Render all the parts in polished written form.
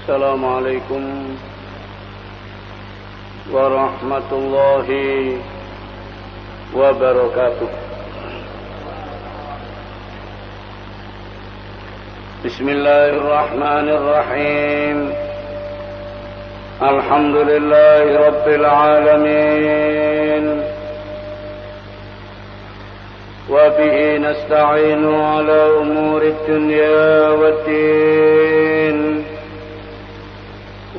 السلام عليكم ورحمة الله وبركاته. بسم الله الرحمن الرحيم. الحمد لله رب العالمين، وبه نستعين على أمور الدنيا والدين،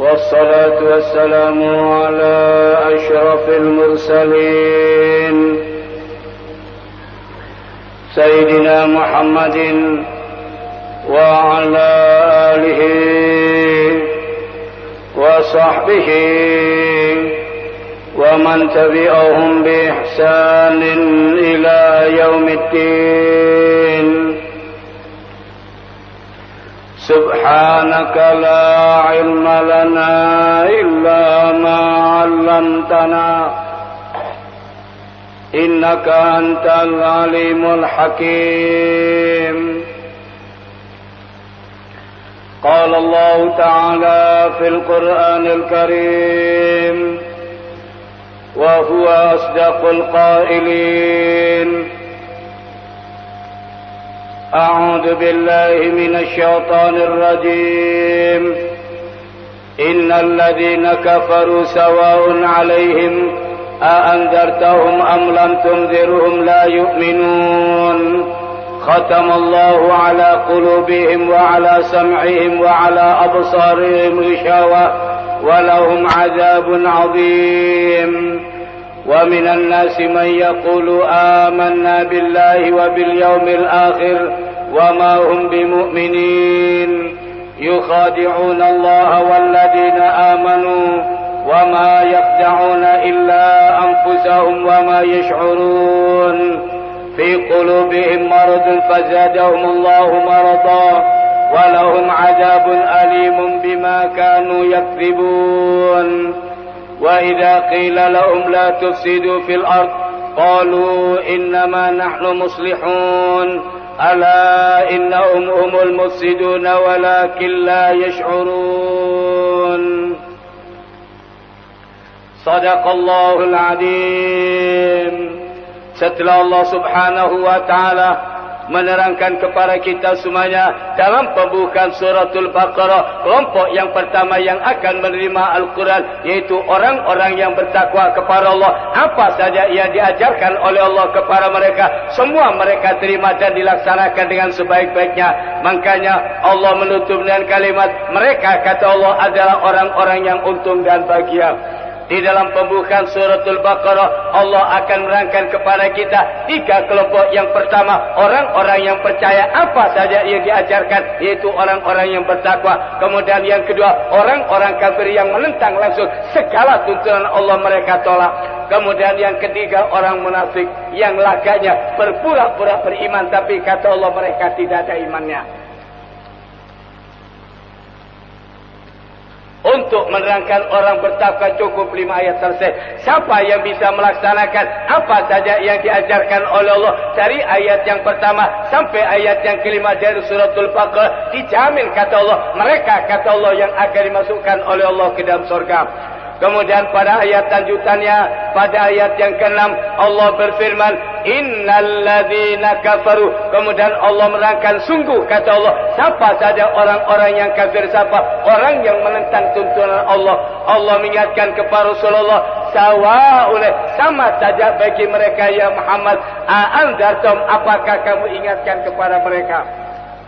والصلاة والسلام على أشرف المرسلين سيدنا محمد وعلى آله وصحبه ومن تبعهم بإحسان إلى يوم الدين. سبحانك لا علم لنا إلا ما علمتنا إنك أنت العليم الحكيم. قال الله تعالى في القرآن الكريم وهو أصدق القائلين: أعوذ بالله من الشيطان الرجيم. إن الذين كفروا سواء عليهم أأنذرتهم أم لم تنذرهم لا يؤمنون. ختم الله على قلوبهم وعلى سمعهم وعلى أبصارهم غشاوة ولهم عذاب عظيم. ومن الناس من يقول آمنا بالله وباليوم الآخر وما هم بمؤمنين يخادعون الله والذين آمنوا وما يخدعون إلا أنفسهم وما يشعرون. في قلوبهم مرض فزادهم الله مرضا ولهم عذاب أليم بما كانوا يكذبون. وإذا قيل لهم لا تفسدوا في الأرض قالوا إنما نحن مصلحون ألا إنهم هم المفسدون ولكن لا يشعرون. صدق الله العظيم. Setelah Allah subhanahu wa ta'ala menerangkan kepada kita semuanya dalam pembukaan suratul Baqarah, kelompok yang pertama yang akan menerima Al-Quran yaitu orang-orang yang bertakwa kepada Allah. Apa saja yang diajarkan oleh Allah kepada mereka, semua mereka terima dan dilaksanakan dengan sebaik-baiknya. Makanya Allah menutup dengan kalimat, mereka kata Allah adalah orang-orang yang untung dan bahagia. Di dalam pembukaan suratul Baqarah, Allah akan menerangkan kepada kita tiga kelompok. Yang pertama, orang-orang yang percaya apa saja yang diajarkan, yaitu orang-orang yang bertakwa. Kemudian yang kedua, orang-orang kafir yang menentang langsung segala tuntunan Allah, mereka tolak. Kemudian yang ketiga, orang munafik yang laganya berpura-pura beriman, tapi kata Allah mereka tidak ada imannya. Untuk menerangkan orang bertakwa cukup 5 ayat selesai. Siapa yang bisa melaksanakan apa saja yang diajarkan oleh Allah dari ayat yang pertama sampai ayat yang kelima dari suratul Baqarah, dijamin kata Allah mereka kata Allah yang akan dimasukkan oleh Allah ke dalam surga. Kemudian pada ayat lanjutannya, pada ayat yang ke-6 Allah berfirman, innalladzina kafaru. Kemudian Allah menerangkan sungguh kata Allah siapa saja orang-orang yang kafir, siapa orang yang menentang tuntunan Allah. Allah mengingatkan kepada Rasulullah, sawa'un, sama saja bagi mereka ya Muhammad, a'andartum, apakah kamu ingatkan kepada mereka.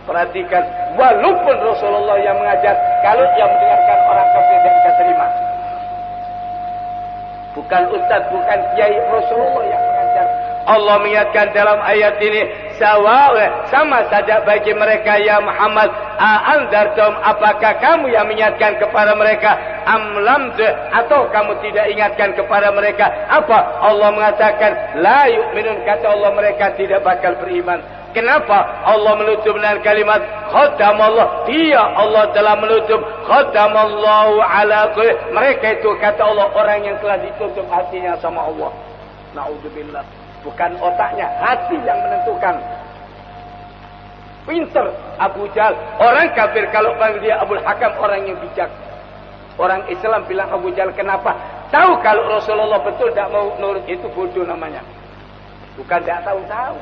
Perhatikan, walaupun Rasulullah yang mengajar, kalau yang mendengarkan orang kafir dan tidak terima. Bukan ustaz, bukan kiai, Rasulullah yang mengajar. Allah mengingatkan dalam ayat ini, sama saja bagi mereka ya Muhammad, a'andartum, apakah kamu yang mengingatkan kepada mereka, amlam, atau kamu tidak ingatkan kepada mereka. Apa? Allah mengatakan la yu'minun, kata Allah mereka tidak bakal beriman. Kenapa Allah menutup dengan kalimat khatamallah? Dia Allah telah menutup, khatamallahu ala kulli. Mereka itu kata Allah orang yang telah ditutup hatinya sama Allah. Na'udzubillah. Bukan otaknya, hati yang menentukan. Pinter Abu Jahal. Orang kafir kalau panggil dia Abul Hakam, orang yang bijak. Orang Islam bilang Abu Jahal, kenapa? Tahu kalau Rasulullah betul tidak mau nurut, itu bodoh namanya. Bukan tidak tahu-tahu.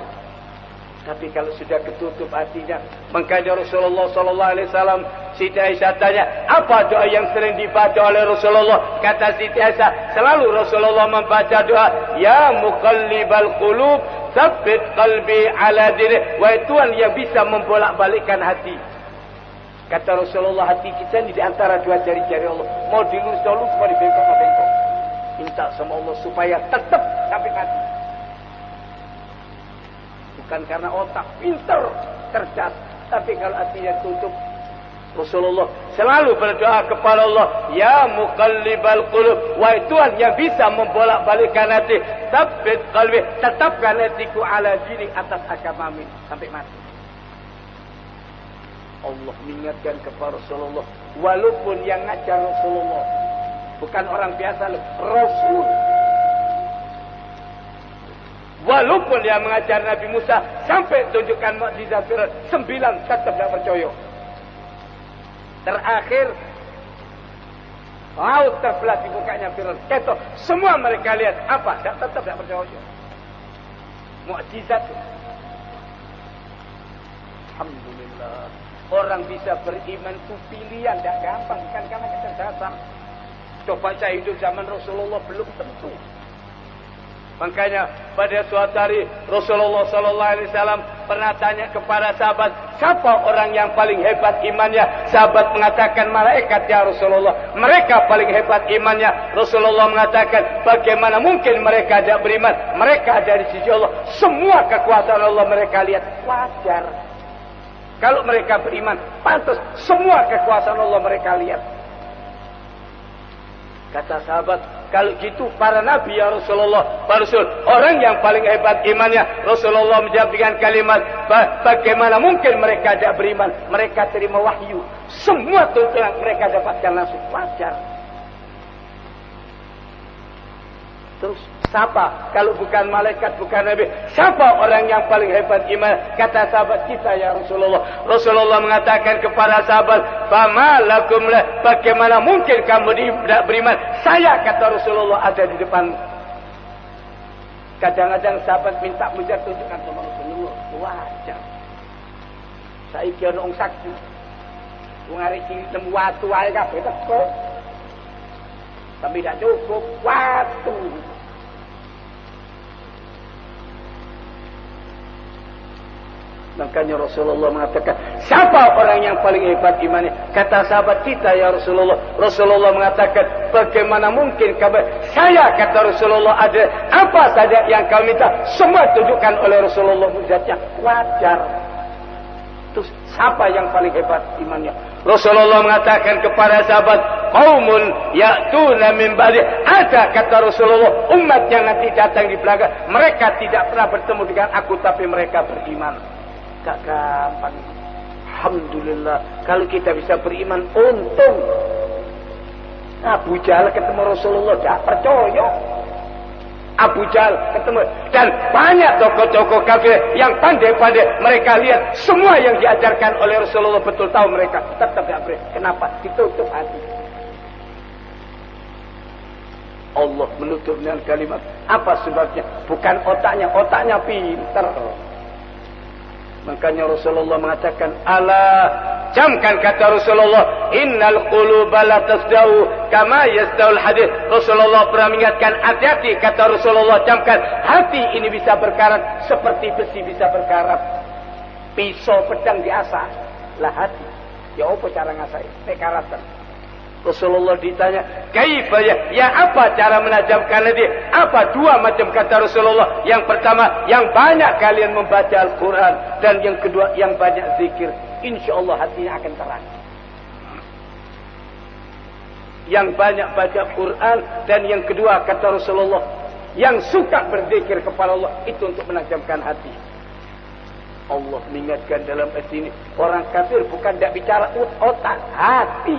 Tapi kalau sudah ketutup hatinya, makanya Rasulullah SAW, Siti Aisyah tanya, apa doa yang sering dibaca oleh Rasulullah? Kata Siti Aisyah, selalu Rasulullah membaca doa, Ya Muqallibal Qulub, Tsabbit qalbi ala dinik. Wahai Tuhan yang bisa membolak-balikkan hati. Kata Rasulullah, hati kita ini di antara dua jari-jari Allah. Mau dilurus-lurus, mau dibengkok-bengkok. Minta sama Allah supaya tetap sampai mati. Bukan karena otak pinter, cerdas, tapi kalau hatinya tutup. Rasulullah selalu berdoa kepada Allah, Ya Muqallibal Qulub, wahai Tuhan yang bisa membolak-balikkan hati, tsabbit qalbi, tetapkan hatiku ala dinik, atas agamamu sampai mati. Allah mengingatkan kepada Rasulullah, walaupun yang ngajar Rasulullah bukan orang biasa, Rasul. Walaupun dia mengajar Nabi Musa sampai tunjukkan mukjizat Firaun 9, tetap tidak percaya. Terakhir laut terbelah di mukanya Firaun. Ketok, semua mereka lihat apa? Tetap tidak percaya. Mukjizat. Alhamdulillah. Orang bisa beriman itu pilihan, tidak gampang, bukan karena kecerdasan. Coba saya hidup zaman Rasulullah, belum tentu. Makanya pada suatu hari Rasulullah SAW pernah tanya kepada sahabat, siapa orang yang paling hebat imannya? Sahabat mengatakan malaikat, ya Rasulullah. Mereka paling hebat imannya. Rasulullah mengatakan, bagaimana mungkin mereka tidak beriman? Mereka ada di sisi Allah. Semua kekuasaan Allah mereka lihat. Wajar. Kalau mereka beriman, pantas semua kekuasaan Allah mereka lihat. Kata sahabat, kalau gitu para nabi ya Rasulullah, para Rasul, orang yang paling hebat imannya. Rasulullah menjawab dengan kalimat, bagaimana mungkin mereka tidak beriman? Mereka terima wahyu. Semua tuntunan mereka dapatkan langsung. Wajar. Terus siapa? Kalau bukan malaikat, bukan nabi, siapa orang yang paling hebat iman? Kata sahabat, kita ya Rasulullah. Rasulullah mengatakan kepada sahabat, fama lakum la, bagaimana mungkin kamu tidak beriman? Saya, kata Rasulullah, ada di depan. Kadang-kadang sahabat minta mujizat, tunjukkan sama Rasulullah. Wajar. Saya kira orang saksi. Ngari cilik temu watu ae kabeh teko. Tapi tidak cukup watu. Makanya Rasulullah mengatakan, siapa orang yang paling hebat imannya? Kata sahabat, kita ya Rasulullah. Rasulullah mengatakan, bagaimana mungkin kamu? Saya, kata Rasulullah, ada apa saja yang kau minta, semua tunjukkan oleh Rasulullah mujizatnya. Wajar. Terus siapa yang paling hebat imannya? Rasulullah mengatakan kepada sahabat, qaumun ya'tuna min ba'di, ada, kata Rasulullah, umat yang nanti datang di belakang, mereka tidak pernah bertemu dengan aku, tapi mereka beriman. Gak gampang. Alhamdulillah, kalau kita bisa beriman, untung. Abu Jahal ketemu Rasulullah, gak percaya. Abu Jahal ketemu, dan banyak tokoh-tokoh kafir yang pandai-pandai, mereka lihat semua yang diajarkan oleh Rasulullah, betul tahu mereka, tetap gak boleh. Kenapa? Ditutup hati. Allah menutup dengan kalimat. Apa sebabnya? Bukan otaknya, otaknya pinter. Makanya Rasulullah mengatakan, ala, camkan, kata Rasulullah, innal quluba la tasdau kama yasdaul hadid. Rasulullah pernah mengingatkan, hati-hati, kata Rasulullah, camkan, hati ini bisa berkarat seperti besi bisa berkarat. Pisau pedang diasah lah hati. Ya apa cara ngasah? Karatan. Rasulullah ditanya, kaifa ya apa cara menajamkan hati? Apa? Dua macam, kata Rasulullah. Yang pertama, yang banyak kalian membaca Al-Quran, dan yang kedua, yang banyak zikir. Insyaallah hatinya akan terang. Yang banyak baca Quran, dan yang kedua, kata Rasulullah, yang suka berzikir kepada Allah, itu untuk menajamkan hati. Allah mengingatkan dalam ayat ini, orang kafir bukan tidak bicara otak, hati.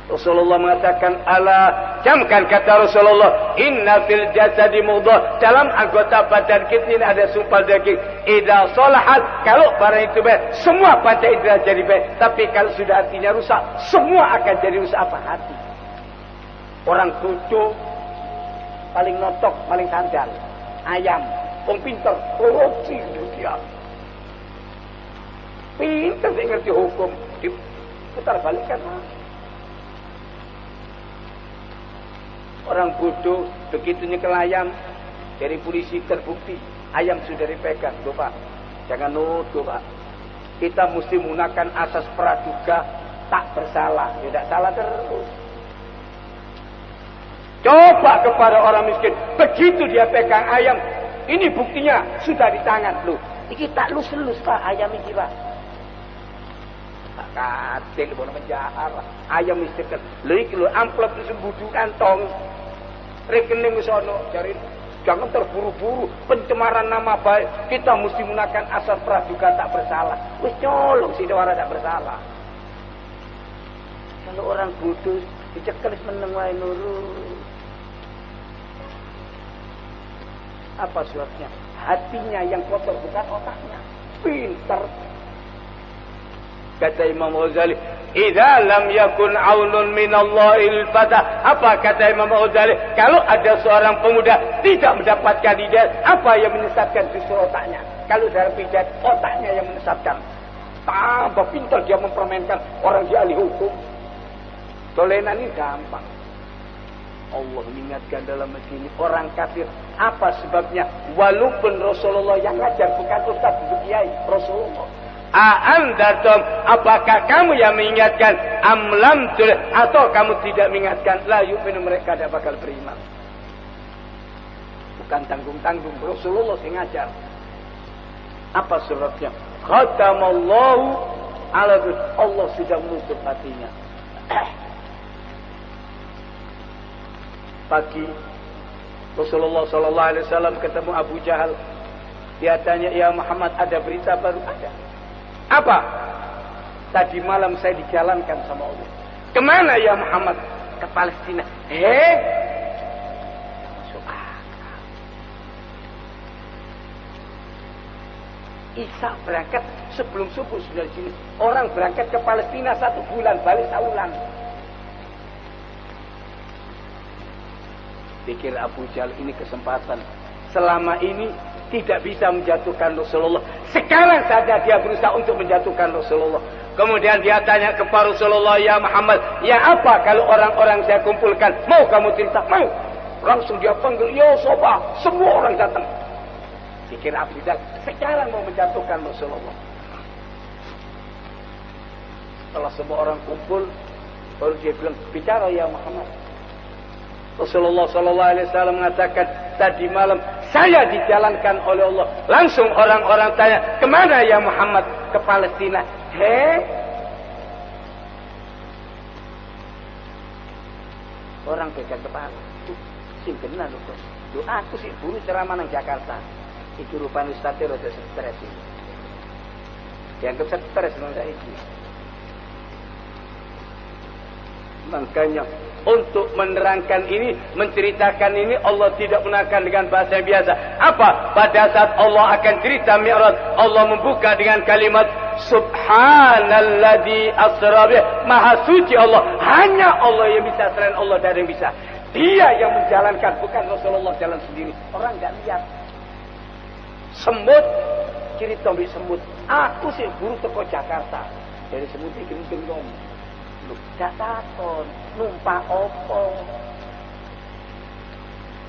Rasulullah mengatakan, ala, camkan kata Rasulullah, inna fil jasadi mudghah, dalam anggota badan kita ini ada sumpah daging. Idza salahat, kalau barang itu baik, semua panca indera jadi baik. Tapi kalau sudah hatinya rusak, semua akan jadi rusak. Apa hati? Orang bodoh paling notok, paling sandal. Ayam, orang pinter, korupsi dunia. Pinter dia ngerti hukum, diputar balikan. Orang bodoh begitu nyekel ayam dari polisi terbukti ayam sudah dipegang. Tuh Pak, jangan nuduh Pak. Kita mesti menggunakan asas praduga tak bersalah, tidak salah terus. Coba kepada orang miskin, begitu dia pegang ayam, ini buktinya sudah di tangan lu. Iki tak lus-lus Pak ayam ini Pak. Tak katil bono menjahar ayam miskin. Lha iki lho amplop sembudu kantong. Rekening sono, cari jangan terburu-buru pencemaran nama baik. Kita mesti menggunakan asas praduga tak bersalah. Wis nyolong sih orang tak bersalah. Kalau orang bodoh dicekel meneng wae nurut. Apa sebabnya? Hatinya yang kotor, bukan otaknya. Pintar. Kata Imam Ghazali, idza lam yakun aunun minallahil fatah. Apa kata Imam Ghazali? Kalau ada seorang pemuda tidak mendapatkan hidayah, apa yang menyesatkan justru otaknya? Kalau dalam hidayah, otaknya yang menyesatkan. Tambah pintar dia mempermainkan orang dia ahli hukum. Tolenan ini gampang. Allah mengingatkan dalam masjid ini orang kafir. Apa sebabnya? Walaupun Rasulullah yang ngajar, bukan ustaz, bukan kiai, Rasulullah. A'andatum, apakah kamu yang mengingatkan? Amlam tul, atau kamu tidak mengingatkan? La yu'minu, mereka tidak bakal beriman. Bukan tanggung-tanggung, Rasulullah yang ngajar. Apa sebabnya? Khatamallahu ala, Allah sudah menutup hatinya. Pagi Rasulullah SAW ketemu Abu Jahal. Dia tanya, ya Muhammad, ada berita baru? Ada. Apa? Tadi malam saya dijalankan sama Allah. Kemana ya Muhammad? Ke Palestina. Masuk akal. Isa berangkat sebelum subuh sudah di sini. Orang berangkat ke Palestina 1 bulan, balik saulan. Pikir Abu Jahal ini kesempatan. Selama ini tidak bisa menjatuhkan Rasulullah. Sekarang saja dia berusaha untuk menjatuhkan Rasulullah. Kemudian dia tanya kepada Rasulullah, ya Muhammad, ya apa kalau orang-orang saya kumpulkan? Mau kamu cerita? Mau. Langsung dia panggil, ya Soba. Semua orang datang. Pikir Abu Jahal sekarang mau menjatuhkan Rasulullah. Setelah semua orang kumpul, baru dia bilang, bicara ya Muhammad. Rasulullah SAW mengatakan, tadi malam saya dijalankan oleh Allah. Langsung orang-orang tanya, kemana ya Muhammad? Ke Palestina. Orang pegang kepala. Sing benar lho, Bos. Aku sih buru ceramah nang Jakarta. Itu rupanya ustadz rada stres ini. Dianggap stres nang saiki. Makanya untuk menerangkan ini, menceritakan ini, Allah tidak menerangkan dengan bahasa yang biasa. Apa? Pada saat Allah akan cerita Mi'raj, Allah membuka dengan kalimat Subhanalladzi asra bih. Maha suci Allah. Hanya Allah yang bisa, selain Allah tidak ada yang bisa. Dia yang menjalankan, bukan Rasulullah jalan sendiri. Orang tidak lihat. Semut, cerita ambil semut. Aku sih buru teko Jakarta. Dari semut ini gendong. Gak takon, numpak opo.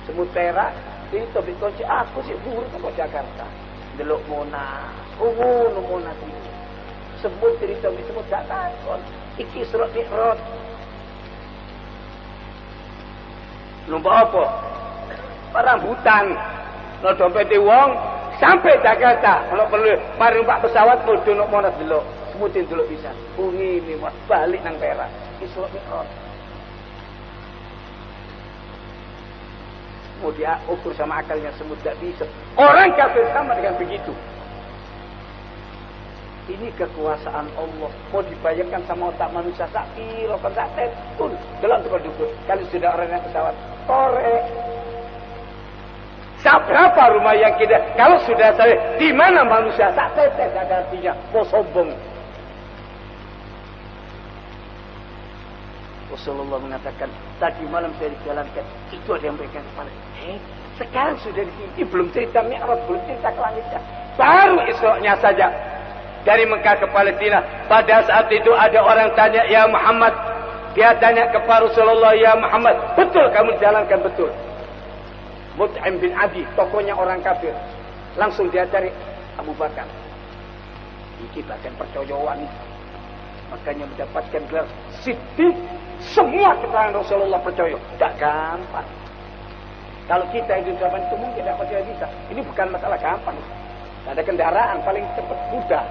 Semut perak, itu topik kunci. Aku sih buru ke Jakarta. Delok Monas, Monas ini. Semut cerita semut gak takon. Iki surat Mi'raj. Numpak opo? Rambutan. Kalau dompet wong sampai Jakarta. Kalau perlu mari numpak pesawat kudu nuk Monas delok. Semutin dulu bisa. Ini mas balik nang Perak. Isra Mi'raj. Mau dia ukur sama akalnya semut tidak bisa. Orang kafir sama dengan begitu. Ini kekuasaan Allah. Mau dibayangkan sama otak manusia sapi, rokan sakit pun dalam tukar dukun. Kalau sudah orang yang pesawat, korek. Berapa rumah yang kita? Kalau sudah saya, di mana manusia sakit? Ada artinya mau sombong. Rasulullah mengatakan, tadi malam saya dijalankan, itu ada yang berikan kepala. Sekarang sudah di sini, belum cerita Mi'raj, belum cerita ke langitnya. Baru Isra-nya saja. Dari Mekah ke Palestina. Pada saat itu ada orang tanya, ya Muhammad. Dia tanya kepada Rasulullah, ya Muhammad, betul kamu jalankan betul? Mut'im bin Adi, tokohnya orang kafir. Langsung dia cari Abu Bakar. Ini bahkan percoyoan. Makanya mendapatkan gelar Siddiq. Semua keterangan Rasulullah percaya. Tak gampang. Kalau kita hidup zaman itu mungkin tidak percaya bisa. Ini bukan masalah gampang. Ada kendaraan paling cepat mudah.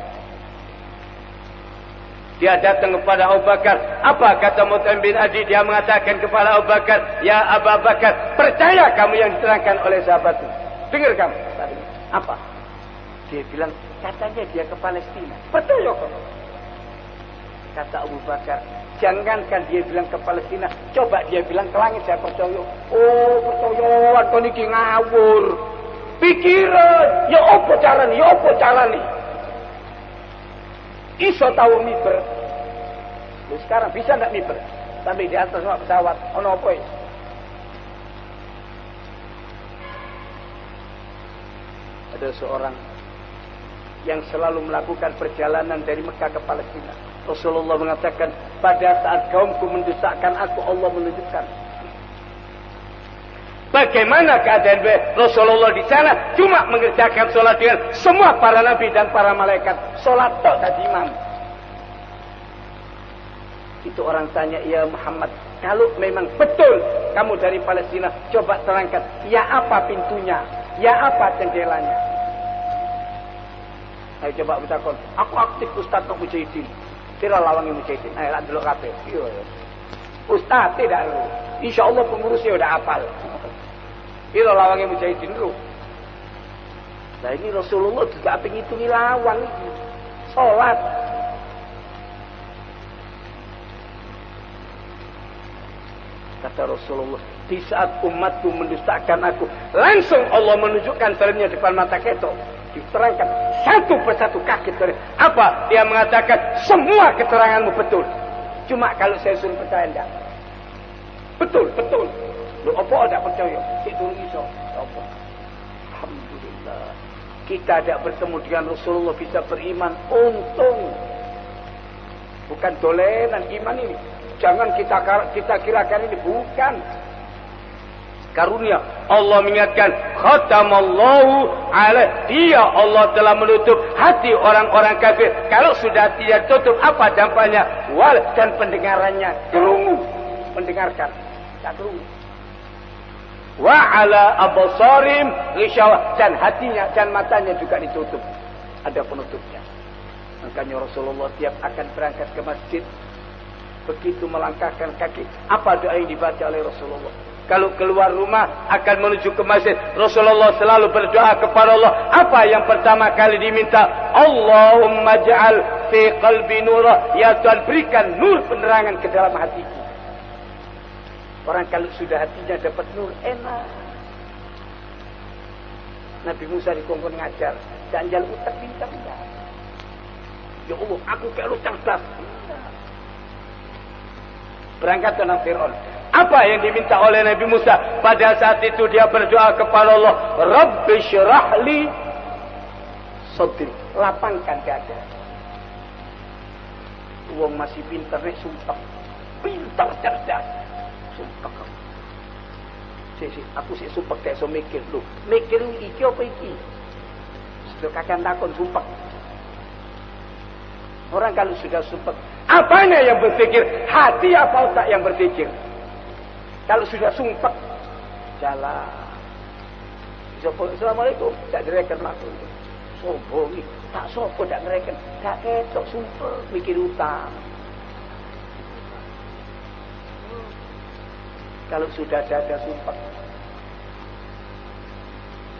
Dia datang kepada Abu Bakar. Apa kata Mut'im bin Adi? Dia mengatakan kepada Abu Bakar, ya Abu Bakar, percaya kamu yang diterangkan oleh sahabatmu. Dengar kamu. Apa? Dia bilang, katanya dia ke Palestina. Percaya kamu. Kata Abu Bakar, jangankan dia bilang ke Palestina, coba dia bilang ke langit, saya percaya. Oh, percaya, kau ini ngawur. Pikiran, ya apa caranya, ya apa caranya. Iso tahu miber. Sekarang bisa enggak miber? Sampai di atas pesawat. Ono apa ya? Ada seorang yang selalu melakukan perjalanan dari Mekah ke Palestina. Rasulullah mengatakan, pada saat kaumku mendesakkan aku, Allah menunjukkan. Bagaimana keadaan Rasulullah di sana? Cuma mengerjakan sholat dengan semua para nabi dan para malaikat. Sholat tok tadi imam. Itu orang tanya, ya Muhammad, kalau memang betul kamu dari Palestina, coba terangkan, ya apa pintunya? Ya apa jendelanya? Ayo coba bertakon. Aku aktif Ustaz Nok Mujahidin. Kira lawangi Mujahidin. Ayo lah dulu kabeh. Ustaz tidak lu. Insyaallah pengurusnya udah hafal. Kira lawangi Mujahidin lu. Nah ini Rasulullah juga pengitungi lawang ini. Salat. Kata Rasulullah, di saat umatku mendustakan aku, langsung Allah menunjukkan filmnya depan mata kita. Diterangkan satu persatu, kaget dari apa? Dia mengatakan semua keteranganmu betul. Cuma kalau saya suruh percaya enggak. Betul, betul. Lu apa enggak percaya? Itu iso. Apa? Alhamdulillah. Kita tidak bertemu dengan Rasulullah bisa beriman. Untung. Bukan dolenan iman ini. Jangan kita kirakan ini bukan karunia. Allah mengingatkan, khatamallahu alaih, dia Allah telah menutup hati orang-orang kafir. Kalau sudah tidak tutup, apa dampaknya? Wal, dan pendengarannya kerungu, mendengarkan tak kerungu. Wa ala absarim ghisyawah, dan hatinya dan matanya juga ditutup, ada penutupnya. Makanya Rasulullah tiap akan berangkat ke masjid, begitu melangkahkan kaki, apa doa yang dibaca oleh Rasulullah? Kalau keluar rumah akan menuju ke masjid, Rasulullah selalu berdoa kepada Allah. Apa yang pertama kali diminta? Allahumma ja'al fi qalbi nurah. Ya Tuhan, berikan nur penerangan ke dalam hatiku. Orang kalau sudah hatinya dapat nur, enak. Nabi Musa dikongkon ngajar, janjal utak bintang enggak. Ya Allah, aku kayak lu cerdas. Berangkat ke Fir'aun. Apa yang diminta oleh Nabi Musa? Pada saat itu dia berdoa kepada Allah, Rabbi syrahli sadri, lapangkan dada. Wong masih pintar nek sumpah. Pintar cerdas. Sumpah. Aku sih sumpah kayak so mikir lu. Mikir iki apa iki? Sudah kakek takon sumpah. Orang kalau sudah sumpah, apanya yang berpikir? Hati apa otak yang berpikir? Kalau sudah sumpah, jalan. Assalamualaikum, tak direken langsung. Sombong, tak sopo tak direken. Tak ketok sumpah, mikir utang. Kalau sudah ada sumpah,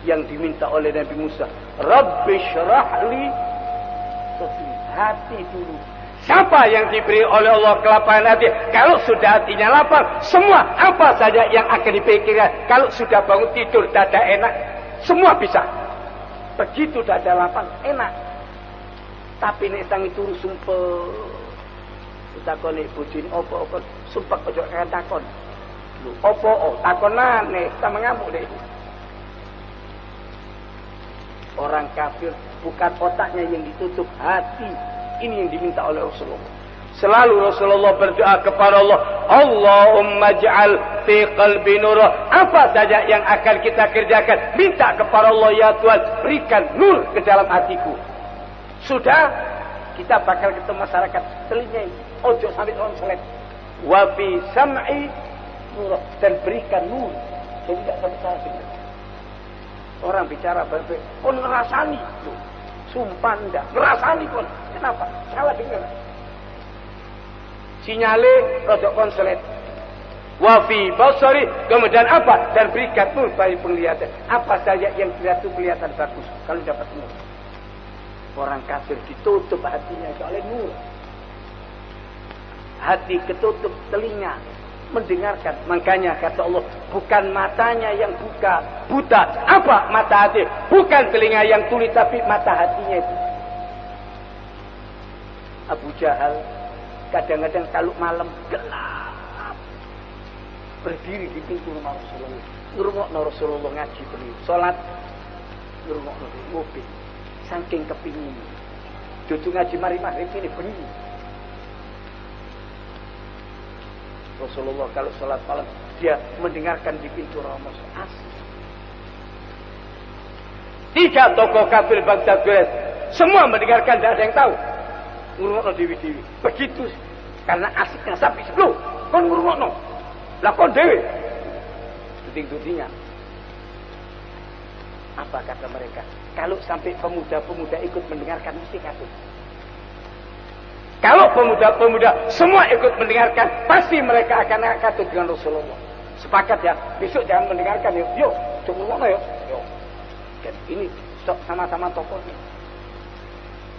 yang diminta oleh Nabi Musa, Rabbi syrahli sadri, hati dulu. Siapa yang diberi oleh Allah kelapangan hati? Kalau sudah hatinya lapang, semua apa saja yang akan dipikirkan. Kalau sudah bangun tidur, dada enak, semua bisa. Begitu dada lapang, enak. Tapi nek tangi turu sumpel. Takon nek bojone opo-opo, sumpek ojo kan takon. Lho, opo takonane, sama ngamuk deh. Orang kafir bukan otaknya yang ditutup, hati. Ini yang diminta oleh Rasulullah. Selalu Rasulullah berdoa kepada Allah, Allahumma ja'al fi qalbi nur. Apa saja yang akan kita kerjakan, minta kepada Allah, ya Tuhan, berikan nur ke dalam hatiku. Sudah, kita bakal ketemu masyarakat telinga, ojo sampai konslet. Wa fi sam'i nur, dan berikan nur. Jadi tidak sampai salah dengar. Orang bicara baik-baik, kon ngerasani tuh. Sumpah ndak, ngerasani kon. Kenapa? Salah dengar. Sinyale rodok konslet. Wafi basari, kemudian apa? Dan berikan nur bagi penglihatan. Apa saja yang kelihatan bagus kalau dapat nur. Orang kafir ditutup hatinya oleh nur. Hati ketutup, telinga mendengarkan. Makanya kata Allah, bukan matanya yang buta. Apa mata hati? Bukan telinga yang tuli, tapi mata hatinya itu. Abu Jahal kadang-kadang kalau malam gelap berdiri di pintu rumah Rasulullah, ngrungokno Rasulullah ngaji beliau, salat ngrungokno mobil, saking kepingin dudu ngaji mari maghrib ini bengi. Rasulullah kalau salat malam dia mendengarkan di pintu rumah asli. 3 tokoh kafir bangsa Quraisy semua mendengarkan, tidak ada yang tahu. Ngurungokno dewi-dewi. Begitu. Karena asiknya sapi. Loh, kon ngurungokno. Lah kon dewi. Tuding-tudingan. Apa kata mereka? Kalau sampai pemuda-pemuda ikut mendengarkan, mesti katut. Kalau pemuda-pemuda semua ikut mendengarkan, pasti mereka akan katut dengan Rasulullah. Sepakat ya, besok jangan mendengarkan. Yuk, ngurungokno yuk. Yuk. Dan ini sama-sama tokohnya.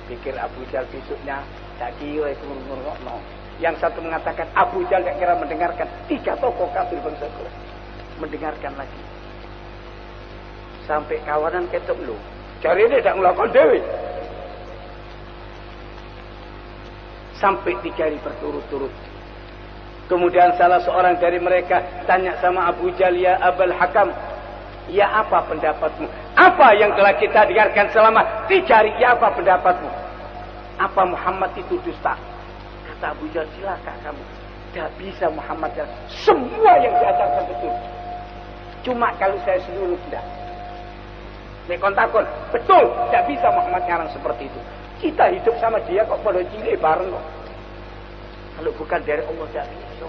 Pikir Abu Jahal besoknya tak kira itu ngurungokno. Yang satu mengatakan Abu Jahal tak kira mendengarkan. 3 tokoh kafir bangsa Quraisy mendengarkan lagi. Sampai kawanan ketok lu. Cari ini tak melakukan dewi. Sampai 3 hari berturut-turut. Kemudian salah seorang dari mereka tanya sama Abu Jahal, ya Abul Hakam, ya apa pendapatmu? Apa yang telah kita dengarkan selama 3 hari? Ya apa pendapatmu? Apa Muhammad itu dusta? Kata Abu Jahal, silakan kamu. Tidak bisa Muhammad. Semua yang diajarkan betul. Cuma kalau saya seluruh tidak. Saya kontakon, betul. Tidak bisa Muhammad ngarang seperti itu. Kita hidup sama dia kok pada cilik bareng kok. Kalau bukan dari Allah tidak bisa.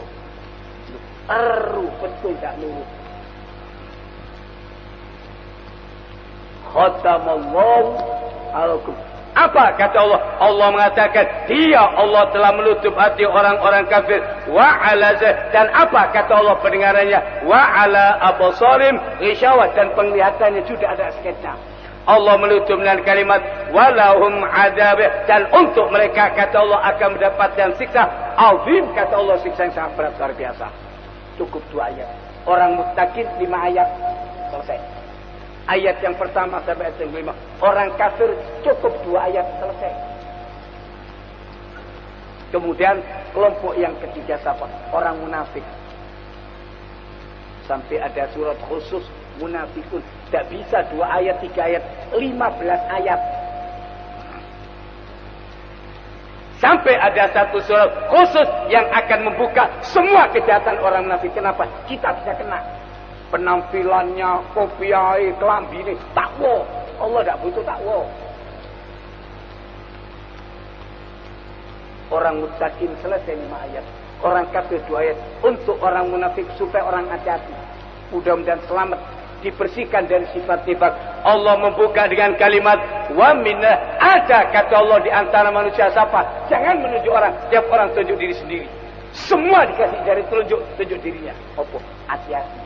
Betul tidak nurut. Khatamallahu alaikum. Apa kata Allah? Allah mengatakan dia Allah telah menutup hati orang-orang kafir wa ala dan apa kata Allah pendengarannya wa ala absarim ghishawa dan penglihatannya sudah ada sketsa. Allah menutup dengan kalimat walahum adab dan untuk mereka kata Allah akan mendapatkan siksa azim, kata Allah siksa yang sangat berat luar biasa. Cukup 2 ayat. Orang muttaqin 5 ayat selesai. Ayat yang pertama sampai ayat yang 5. Orang kafir cukup 2 ayat selesai. Kemudian kelompok yang ketiga siapa? Orang munafik. Sampai ada surat khusus munafikun. Tidak bisa 2 ayat, 3 ayat, 15 ayat. Sampai ada satu surat khusus yang akan membuka semua kejahatan orang munafik. Kenapa? Kita bisa kena. Penampilannya, kopiai, kelambi ini takwa. Allah tidak butuh takwa. Orang muttaqin selesai 5 ayat. Orang kafir 2 ayat. Untuk orang munafik supaya orang hati-hati. Mudah-mudahan selamat. Dibersihkan dari sifat nifak. Allah membuka dengan kalimat wa minna. Ada kata Allah di antara manusia siapa? Jangan menunjuk orang. Setiap orang tunjuk diri sendiri. Semua dikasih jari tunjuk dirinya. Apa? Hati-hati.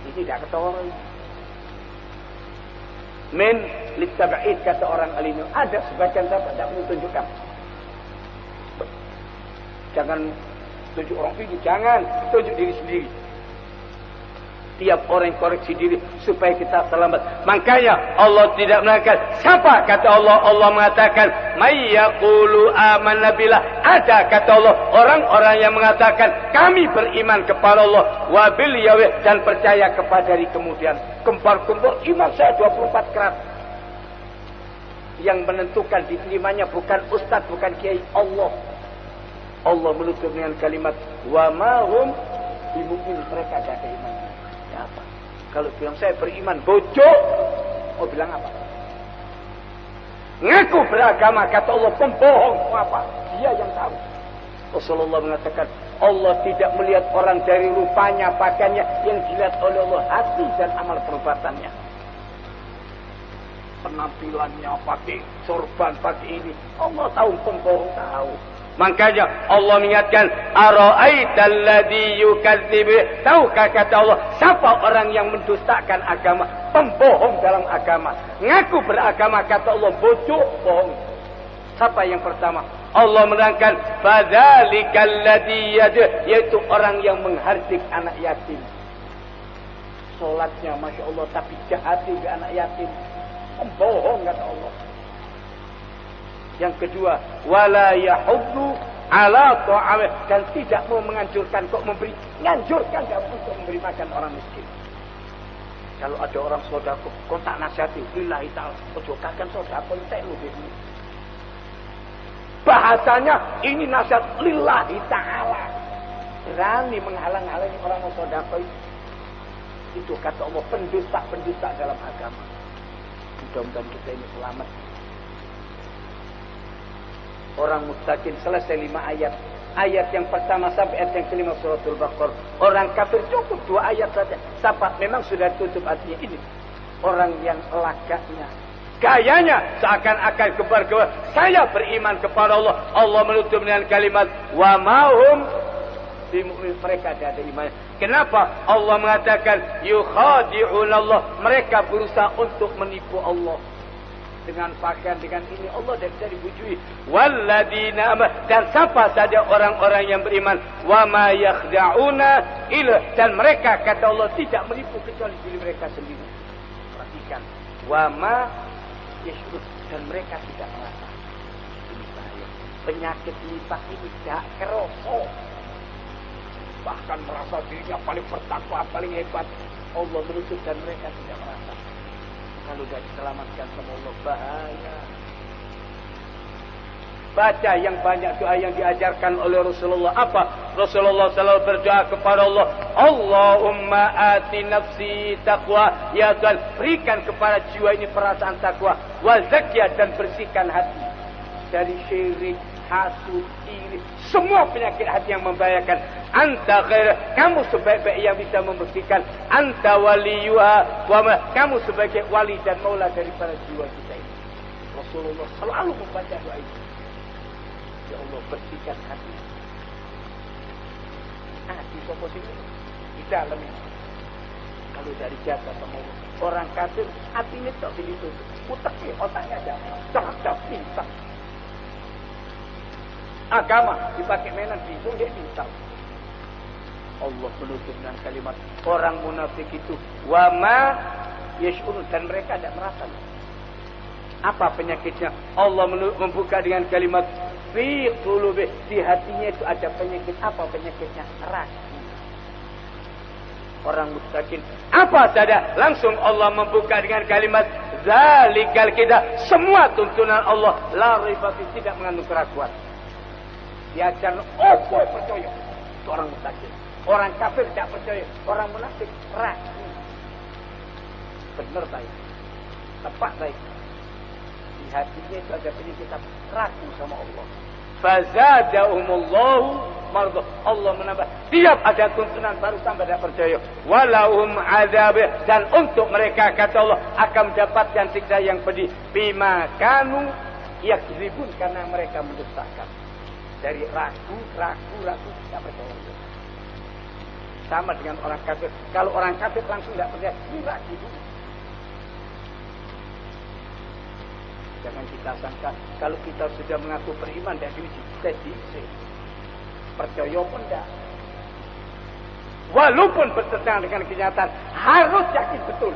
Ini tidak ketawa. Min litab'id kata orang alimnya. Ada sebagian sahabat tidak menunjukkan. Jangan tunjuk orang ini, jangan tunjuk diri sendiri. Tiap orang koreksi diri supaya kita selamat. Makanya Allah tidak mengatakan siapa kata Allah. Allah mengatakan may yaqulu amanna billah. Ada kata Allah orang-orang yang mengatakan kami beriman kepada Allah wa bil yaumil dan percaya kepada hari kemudian. Kembar-kembar iman saya 24 karat. Yang menentukan diterimanya bukan ustaz, bukan kiai, Allah. Allah menutup dengan kalimat wa ma hum bimumin, mereka tidak ada iman. Ya apa? Kalau bilang saya beriman bocok, oh bilang apa? Ngaku beragama kata Allah pembohong, apa? Dia yang tahu. Rasulullah mengatakan Allah tidak melihat orang dari rupanya, pakaiannya, yang dilihat oleh Allah hati dan amal perbuatannya. Penampilannya pakai sorban, pakai ini, Allah tahu, pembohong tahu. Makanya Allah mengingatkan ara'aital ladzi yukadzibu, tahukah kata Allah siapa orang yang mendustakan agama, pembohong dalam agama, ngaku beragama kata Allah bocok, bohong. Siapa yang pertama? Allah menerangkan fadzalikal ladzi yaitu orang yang menghardik anak yatim. Salatnya Masya Allah tapi jahati ke anak yatim, pembohong kata Allah. Yang kedua, wala yahuddu ala ta'am, dan tidak mau menganjurkan kok memberi, nganjurkan enggak untuk memberi makan orang miskin. Kalau ada orang sedekah kok tak nasihati, lillahi ta'ala, ojo kakan sedekah entek lho iki. Bahasanya ini nasihat lillahi ta'ala. Berani menghalang-halangi orang mau sedekah itu kata Allah pendusta dalam agama. Mudah-mudahan kita ini selamat. Orang muttaqin selesai 5 ayat. Ayat yang pertama sampai ayat yang kelima suratul Baqarah. Orang kafir cukup 2 ayat saja. Siapa? Memang sudah tutup artinya ini. Orang yang lagaknya, gayanya seakan-akan kebar-kebar. Saya beriman kepada Allah. Allah menutup dengan kalimat wa mahum bimumin, mereka tidak ada iman. Kenapa? Allah mengatakan yukhadi'un Allah. Mereka berusaha untuk menipu Allah. Dengan pakaian, dengan ini Allah tidak bisa dibujui. Walladzina dan siapa saja orang-orang yang beriman wa ma yakhda'una illa, dan mereka kata Allah tidak menipu kecuali diri mereka sendiri. Perhatikan wa ma yashurun, dan mereka tidak merasa. Ini bahaya. Penyakit nifaq ini tidak kerosok, bahkan merasa dirinya paling bertakwa, paling hebat. Allah menutup dan mereka tidak merasa. Kalau tidak diselamatkan sama Allah, bahaya. Baca yang banyak doa yang diajarkan oleh Rasulullah. Apa? Rasulullah selalu berdoa kepada Allah, Allahumma ati nafsi taqwa, ya Tuhan berikan kepada jiwa ini perasaan takwa, wa zakiyah, dan bersihkan hati dari syirik, hasud, iri, semua penyakit hati yang membahayakan. Anta khair, kamu sebaik-baik yang bisa membersihkan. Anta waliyuha wa ma, kamu sebagai wali dan maula daripada jiwa kita ini. Rasulullah selalu membaca doa itu. Ya Allah, bersihkan hati. Hati sopo sini di dalam ini. Kalau dari jasa sama Allah, orang kafir hatinya tak begitu. Otaknya ada cerdas, pintar. Agama dipakai mainan bingung, dia pintar. Allah menutup dengan kalimat orang munafik itu wa ma yash'urun, dan mereka tidak merasa. Apa penyakitnya? Allah membuka dengan kalimat fi qulubi, di hatinya itu ada penyakit. Apa penyakitnya? Ragu. Orang muttaqin apa saja langsung Allah membuka dengan kalimat zalikal kitab, semua tuntunan Allah la raiba fi, tidak mengandung keraguan. Diajar percaya itu orang muttaqin. Orang kafir tidak percaya, orang munafik ragu. Benar baik, tepat baik. Di hatinya itu ada penyakit ragu sama Allah. Fazadahumullahu mardah, Allah menambah. Tiap ada tuntunan baru tambah tidak percaya. Walahum adzab, dan untuk mereka kata Allah akan mendapatkan siksa yang pedih. Bima kanu yakzibun, karena mereka mendustakan. Dari ragu tidak percaya. Sama dengan orang kafir. Kalau orang kafir langsung tidak percaya, ini ragu. Jangan kita sangka kalau kita sudah mengaku beriman dan diuji, tes diisi. Percaya pun tidak. Walaupun bertentangan dengan kenyataan, harus yakin betul.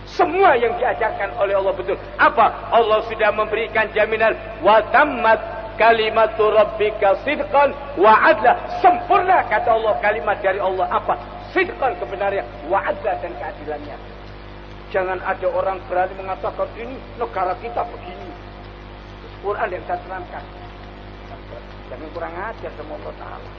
Semua yang diajarkan oleh Allah betul. Apa? Allah sudah memberikan jaminan. Wa tammat kalimatu rabbika sidqan wa adla. Sempurna kata Allah kalimat dari Allah. Apa? Sidqan kebenarannya. Wa adla dan keadilannya. Jangan ada orang berani mengatakan ini negara kita begini. Quran yang saya terangkan. Jangan kurang ajar sama Allah Ta'ala.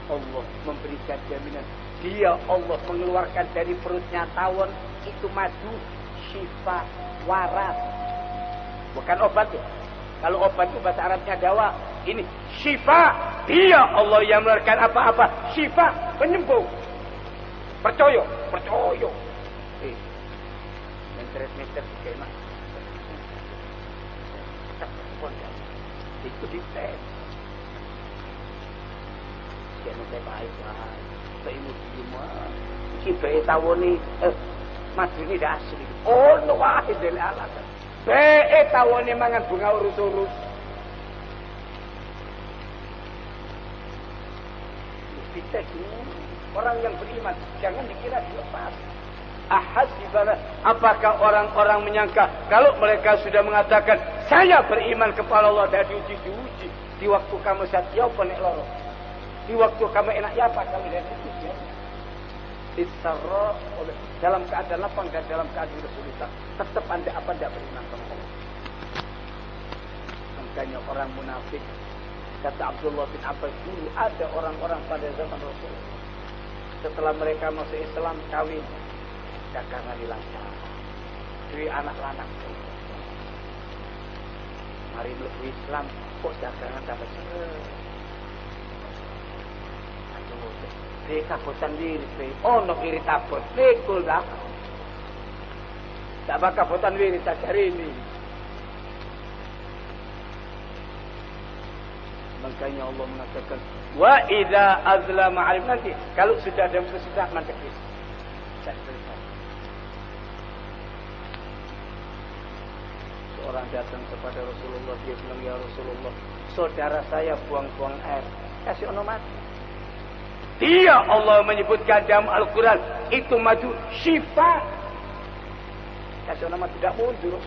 Allah memberikan jaminan. Dia Allah mengeluarkan dari perutnya tawon itu madu syifa waras. Bukan obat ya. Kalau obat itu bahasa Arabnya dawa. Ini syifa. Dia Allah yang mengeluarkan apa-apa. Syifa penyembuh. Percaya. Meter gimana? Itu dites. Jangan saya baik-baik. Saya ini semua. Kita tahu ni, madu ni dah asli. Oh, no wahid dari alasan. Saya tahu ni mangan bunga urus-urus. Kita semua orang yang beriman, jangan dikira dilepas. Ahasibana, apakah orang-orang menyangka kalau mereka sudah mengatakan saya beriman kepada Allah dan diuji di waktu kamu satya apa nek loro, di waktu kamu enak ya apa kamu dan diuji isra dalam keadaan lapang dan dalam keadaan kesulitan tetap anda apa tidak beriman kepada Allah. Makanya orang munafik, kata Abdullah bin Abbas, dulu ada orang-orang pada zaman Rasul setelah mereka masuk Islam kawin dagangan dilancar, duit anak lanang. Mari mlebu Islam kok dagangan tambah seret. Aduh, mereka bosan diri, ono irit abot, lekul dah. Tak bakal bosan diri tak hari ini. Makanya Allah mengatakan, wa idza azlama alim, nanti kalau sudah ada musibah mantap. Orang datang kepada Rasulullah, dia bilang, ya Rasulullah, saudara saya buang-buang air, kasih ono mati. Dia Allah menyebutkan dalam Al-Quran itu maju syifa. Kasih ono mati tidak mundur.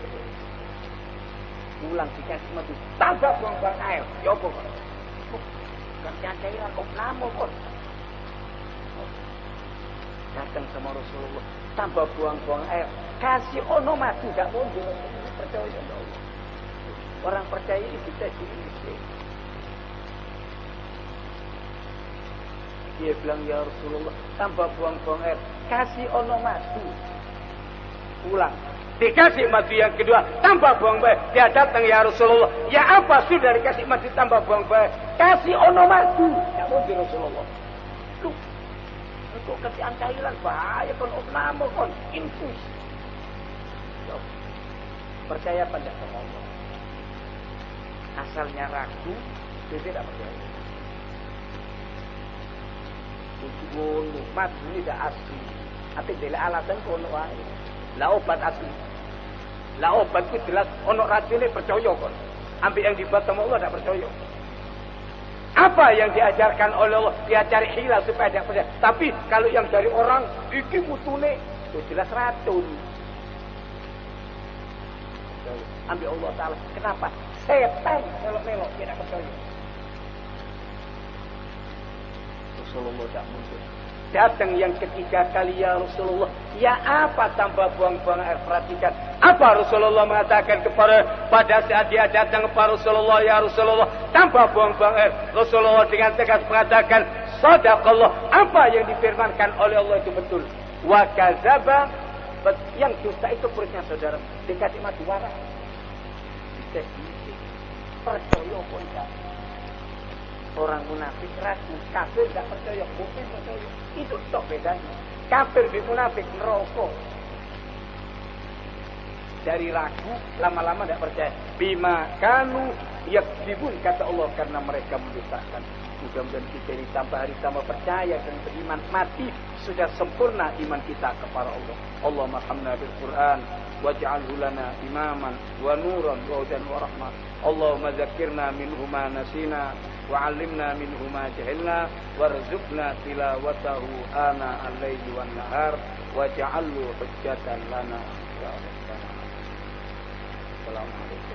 Ulang dikasih mati, tambah buang-buang air. Ya apa kok? Kan cairan kok lama kok. Datang sama Rasulullah, tambah buang-buang air, kasih ono mati tidak mundur. Percaya Allah. Orang percaya itu tidak diisi. Dia bilang, ya Rasulullah, tambah buang-buang air, kasih ono madu. Ulang, dikasih madu yang kedua, tambah buang air. Dia datang, ya Rasulullah, ya apa sudah dikasih madu tambah buang air, kasih ono madu. Ya mungkin Rasulullah. Loh, kok kasih cairan bahaya kon opname kon infus. Percaya pada Allah. Asalnya ragu, dia tidak percaya. Untuk madu ini tidak asli. Tapi dia alasan kono wae. Lah obat asli. Lah obat itu jelas ono racunnya percaya kon. Ambil yang dibuat sama Allah tidak percaya. Apa yang diajarkan oleh Allah? Dia cari hilah supaya tidak percaya. Tapi kalau yang dari orang, iki mutune itu jelas racun. Ambil Allah Ta'ala. Kenapa? Setan melok-melok tidak percaya. Rasulullah tidak muncul. Datang yang ketiga kali, ya Rasulullah, ya apa tambah buang-buang air? Perhatikan apa Rasulullah mengatakan pada saat dia datang kepada Rasulullah, ya Rasulullah, tambah buang-buang air. Rasulullah dengan tegas mengatakan, sadaqallah, apa yang difirmankan oleh Allah itu betul. Wa kadzaba, yang dusta itu perutnya saudara dikasih madu waras. Percaya pun tidak. Orang munafik ragu, kafir tidak percaya, mungkin percaya. Itu tok bedanya. Kafir di munafik neraka. Dari ragu lama-lama tidak percaya. Bima kanu yakdzibun, kata Allah, karena mereka mendustakan. Mudah-mudahan kita ini tambah hari tambah percaya dan beriman. Mati sudah sempurna iman kita kepada Allah. Allahumma arhamna bil Quran waj'alhu lana imaman wa nuran wa hudan wa rahmah. Allahumma dzakkirna minhu ma nasina wa 'allimna minhu ma jahilna warzuqna tilawatahu ana al-laili wan nahar waj'alhu hujjatan lana ya rabbana. Assalamualaikum.